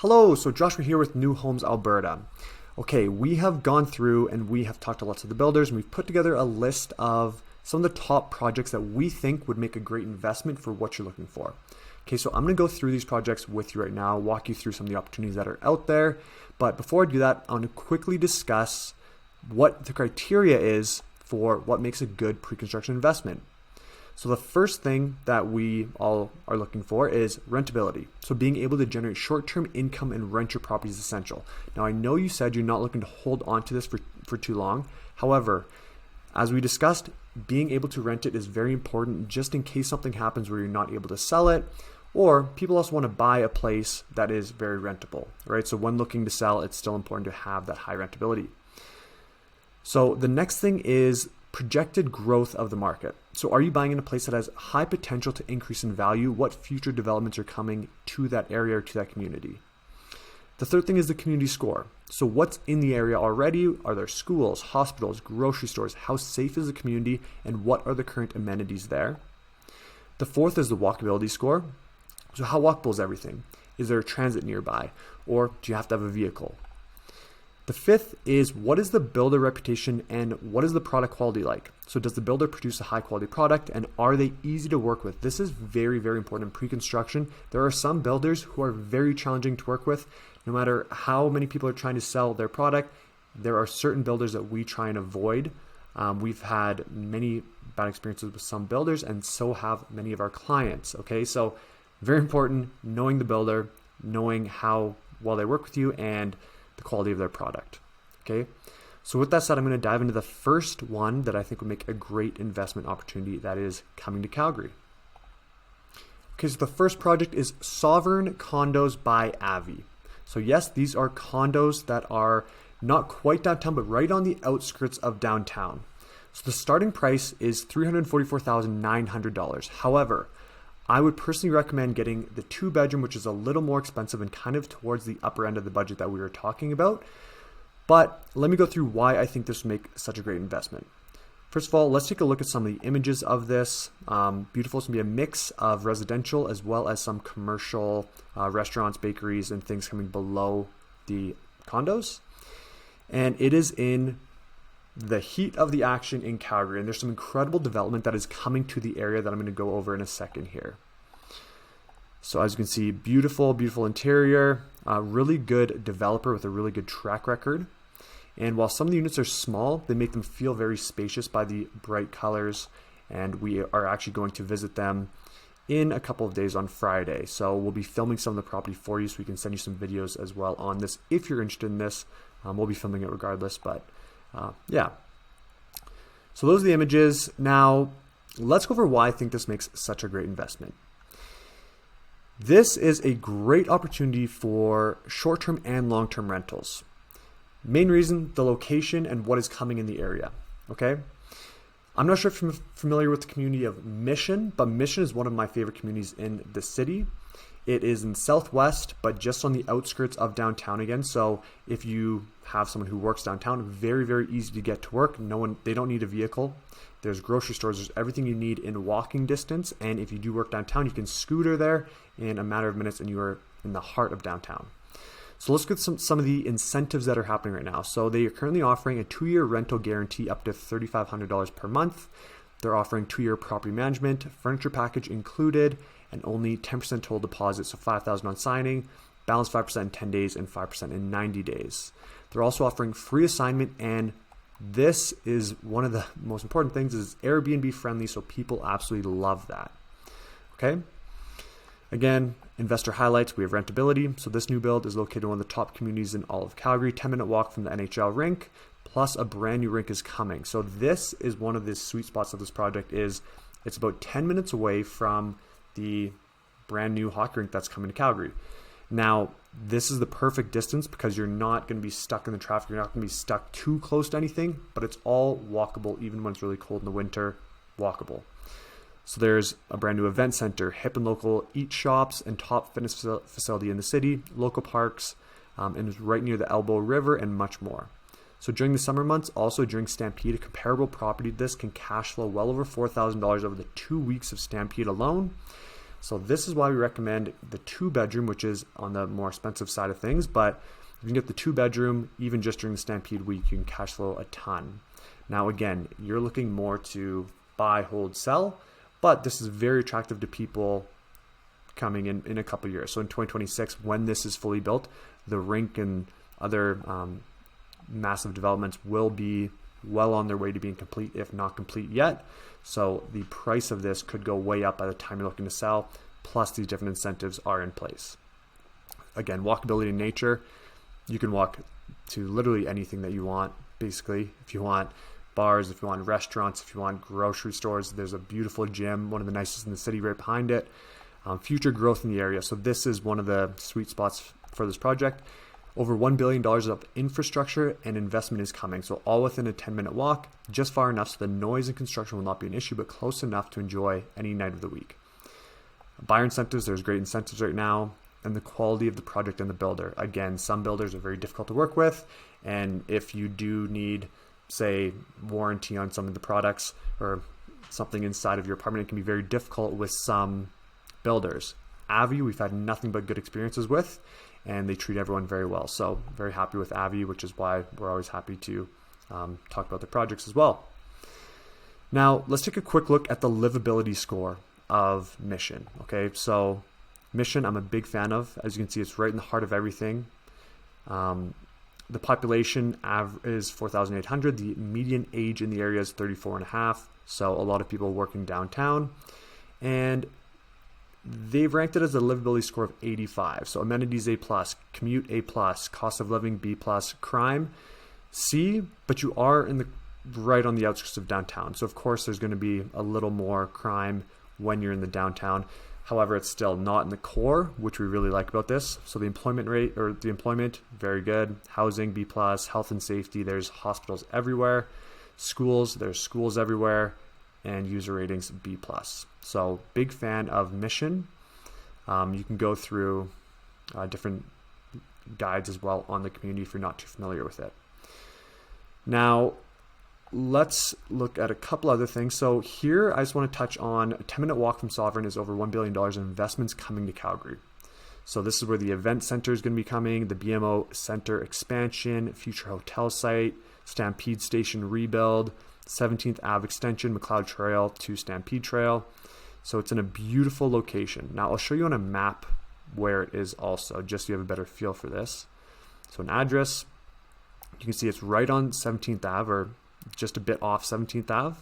Hello, so Joshua here with New Homes Alberta. Okay, we have gone through and we have talked to lots of the builders and we've put together a list of some of the top projects that we think would make a great investment for what you're looking for. Okay, so I'm going to go through these projects with you right now, walk you through some of the opportunities that are out there. But before I do that, I want to quickly discuss what the criteria is for what makes a good pre-construction investment. So the first thing that we all are looking for is rentability. So being able to generate short-term income and rent your property is essential. Now I know you said you're not looking to hold on to this for too long. However, as we discussed, being able to rent it is very important just in case something happens where you're not able to sell it, or people also want to buy a place that is very rentable, right? So when looking to sell, it's still important to have that high rentability. So the next thing is projected growth of the market. So are you buying in a place that has high potential to increase in value? What future developments are coming to that area or to that community? The third thing is the community score. So what's in the area already? Are there schools, hospitals, grocery stores? How safe is the community and what are the current amenities there? The fourth is the walkability score. So how walkable is everything? Is there a transit nearby? Or do you have to have a vehicle? The fifth is what is the builder reputation and what is the product quality like? So does the builder produce a high quality product and are they easy to work with? This is very, very important in pre-construction. There are some builders who are very challenging to work with. No matter how many people are trying to sell their product, there are certain builders that we try and avoid. We've had many bad experiences with some builders and so have many of our clients. Okay, so very important knowing the builder, knowing how well they work with you and the quality of their product. Okay, so with that said, I'm going to dive into the first one that I think would make a great investment opportunity, that is coming to Calgary. Okay, so the first project is Sovereign Condos by Avi. So yes, these are condos that are not quite downtown, but right on the outskirts of downtown. So the starting price is $344,900. However, I would personally recommend getting the 2-bedroom, which is a little more expensive and kind of towards the upper end of the budget that we were talking about. But let me go through why I think this would make such a great investment. First of all, let's take a look at some of the images of this. Beautiful. It's going to be a mix of residential as well as some commercial restaurants, bakeries, and things coming below the condos. And it is in the heat of the action in Calgary, and there's some incredible development that is coming to the area that I'm going to go over in a second here. So as you can see, beautiful, beautiful interior, really good developer with a really good track record. And while some of the units are small, they make them feel very spacious by the bright colors, and we are actually going to visit them in a couple of days on Friday. So we'll be filming some of the property for you so we can send you some videos as well on this if you're interested in this. We'll be filming it regardless, but yeah. So those are the images. Now, let's go over why I think this makes such a great investment. This is a great opportunity for short-term and long-term rentals. Main reason, the location and what is coming in the area, okay? I'm not sure if you're familiar with the community of Mission, but Mission is one of my favorite communities in the city. It is in Southwest, but just on the outskirts of downtown again. So if you have someone who works downtown, very, very easy to get to work. They don't need a vehicle. There's grocery stores. There's everything you need in walking distance. And if you do work downtown, you can scooter there in a matter of minutes and you are in the heart of downtown. So let's get some of the incentives that are happening right now. So they are currently offering a 2-year rental guarantee up to $3,500 per month. They're offering 2-year property management, furniture package included, and only 10% total deposit, so $5,000 on signing, balance 5% in 10 days and 5% in 90 days. They're also offering free assignment, and this is one of the most important things, is Airbnb friendly, so people absolutely love that. Okay. Again, investor highlights, we have rentability. So this new build is located in one of the top communities in all of Calgary, 10-minute walk from the NHL rink, plus a brand new rink is coming. So this is one of the sweet spots of this project is it's about 10 minutes away from the brand new hockey rink that's coming to Calgary. Now, this is the perfect distance because you're not going to be stuck in the traffic. You're not going to be stuck too close to anything, but it's all walkable, even when it's really cold in the winter, walkable. So there's a brand new event center, hip and local eat shops, and top fitness facility in the city, local parks, and it's right near the Elbow River and much more. So during the summer months, also during Stampede, a comparable property to this can cash flow well over $4,000 over the 2 weeks of Stampede alone. So this is why we recommend the 2-bedroom, which is on the more expensive side of things. But if you can get the 2-bedroom, even just during the Stampede week, you can cash flow a ton. Now, again, you're looking more to buy, hold, sell, but this is very attractive to people coming in a couple of years. So in 2026, when this is fully built, the rink and other massive developments will be well on their way to being complete, if not complete yet. So the price of this could go way up by the time you're looking to sell, plus these different incentives are in place. Again, walkability in nature, you can walk to literally anything that you want, basically. If you want bars, if you want restaurants, if you want grocery stores, there's a beautiful gym, one of the nicest in the city right behind it. Future growth in the area. So this is one of the sweet spots for this project. Over $1 billion of infrastructure and investment is coming. So all within a 10-minute walk, just far enough so the noise and construction will not be an issue, but close enough to enjoy any night of the week. Buyer incentives, there's great incentives right now. And the quality of the project and the builder. Again, some builders are very difficult to work with. And if you do need, say, warranty on some of the products or something inside of your apartment, it can be very difficult with some builders. Avi, we've had nothing but good experiences with, and they treat everyone very well. So very happy with Avi, which is why we're always happy to talk about the projects as well. Now, let's take a quick look at the livability score of Mission. Okay, so Mission, I'm a big fan of. As you can see, it's right in the heart of everything. The population is 4,800. The median age in the area is 34 and a half. So a lot of people working downtown. And they've ranked it as a livability score of 85. So amenities A+, commute A+, cost of living B+, crime C, but you are right on the outskirts of downtown. So of course there's going to be a little more crime when you're in the downtown. However, it's still not in the core, which we really like about this. So the employment rate, or the employment, very good. Housing, B+, health and safety, there's hospitals everywhere. Schools, there's schools everywhere. And user ratings, B+. So big fan of Mission. You can go through different guides as well on the community if you're not too familiar with it. Now, let's look at a couple other things. So here, I just want to touch on a 10-minute walk from Sovereign is over $1 billion in investments coming to Calgary. So this is where the event center is going to be coming, the BMO Center expansion, future hotel site, Stampede Station rebuild, 17th Ave extension, McLeod Trail to Stampede Trail. So it's in a beautiful location. Now I'll show you on a map where it is also, just so you have a better feel for this. So an address, you can see it's right on 17th Ave, or just a bit off 17th Ave,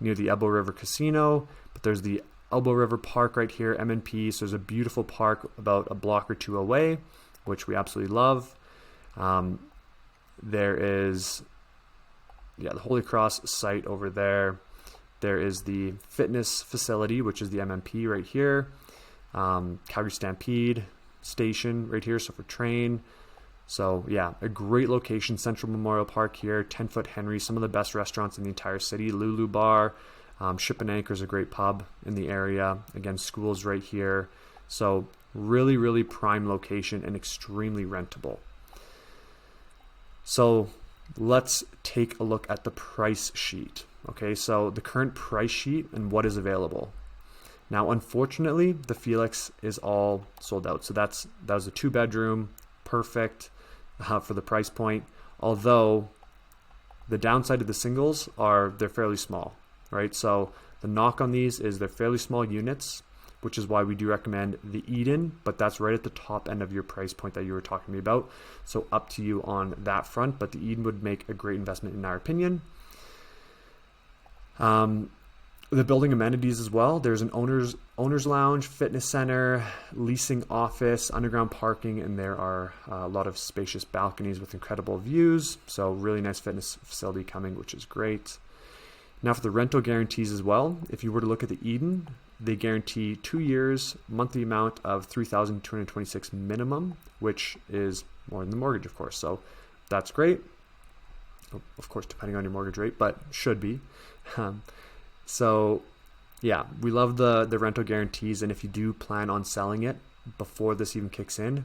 near the Elbow River Casino. But there's the Elbow River Park right here, MNP. So there's a beautiful park about a block or two away, which we absolutely love. There is the Holy Cross site over there. There is the fitness facility, which is the MMP right here. Calgary Stampede station right here, so for train. So yeah, a great location, Central Memorial Park here, 10-foot Henry, some of the best restaurants in the entire city, Lulu Bar, Ship and Anchor is a great pub in the area. Again, schools right here. So really, really prime location and extremely rentable. So let's take a look at the price sheet. Okay, so the current price sheet and what is available. Now, unfortunately, the Felix is all sold out. So that was a 2-bedroom, perfect for the price point. Although the downside of the singles they're fairly small, right? So the knock on these is they're fairly small units, which is why we do recommend the Eden, but that's right at the top end of your price point that you were talking to me about. So up to you on that front, but the Eden would make a great investment in our opinion. The building amenities as well. There's an owner's lounge, fitness center, leasing office, underground parking, and there are a lot of spacious balconies with incredible views. So really nice fitness facility coming, which is great. Now for the rental guarantees as well. If you were to look at the Eden, they guarantee 2 years, monthly amount of $3,226 minimum, which is more than the mortgage, of course. So that's great. Of course, depending on your mortgage rate, but should be. So yeah, we love the rental guarantees. And if you do plan on selling it before this even kicks in,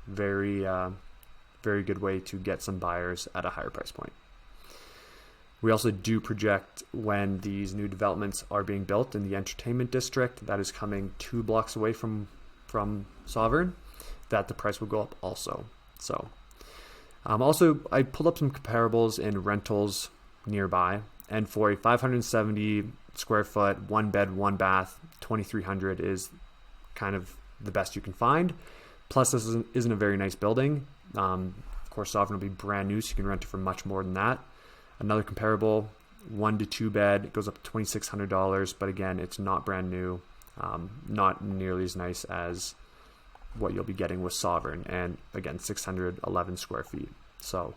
very good way to get some buyers at a higher price point. We also do project when these new developments are being built in the entertainment district that is coming 2 blocks away from Sovereign, that the price will go up also. So also, I pulled up some comparables in rentals nearby, and for a 570 square foot, 1 bed, 1 bath, 2,300 is kind of the best you can find. Plus, this isn't a very nice building. Of course, Sovereign will be brand new, so you can rent it for much more than that. Another comparable, 1 to 2 bed, it goes up to $2,600, but again, it's not brand new, not nearly as nice as what you'll be getting with Sovereign, and again, 611 square feet. So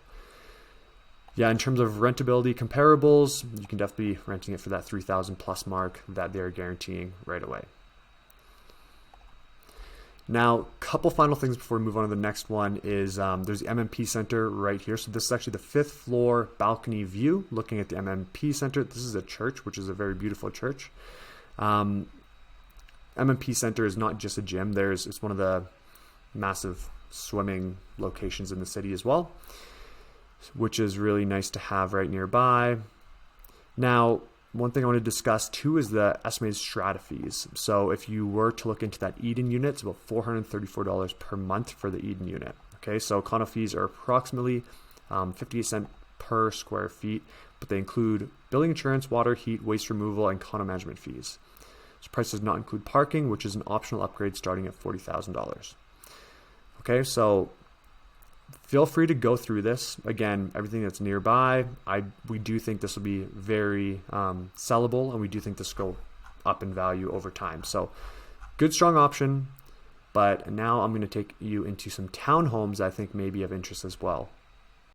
yeah, in terms of rentability comparables, you can definitely be renting it for that 3,000 plus mark that they're guaranteeing right away. Now, a couple final things before we move on to the next one is there's the MMP Center right here. So this is actually the 5th floor balcony view looking at the MMP Center. This is a church, which is a very beautiful church. MMP Center is not just a gym. It's one of the massive swimming locations in the city as well, which is really nice to have right nearby. Now, one thing I want to discuss too is the estimated strata fees. So if you were to look into that Eden unit, it's about $434 per month for the Eden unit. Okay, so condo fees are approximately 58 cents per square feet, but they include building insurance, water, heat, waste removal, and condo management fees. This price does not include parking, which is an optional upgrade starting at $40,000. Okay, so feel free to go through this. Again, everything that's nearby, we do think this will be very sellable, and we do think this will go up in value over time. So good, strong option. But now I'm going to take you into some townhomes I think may be of interest as well.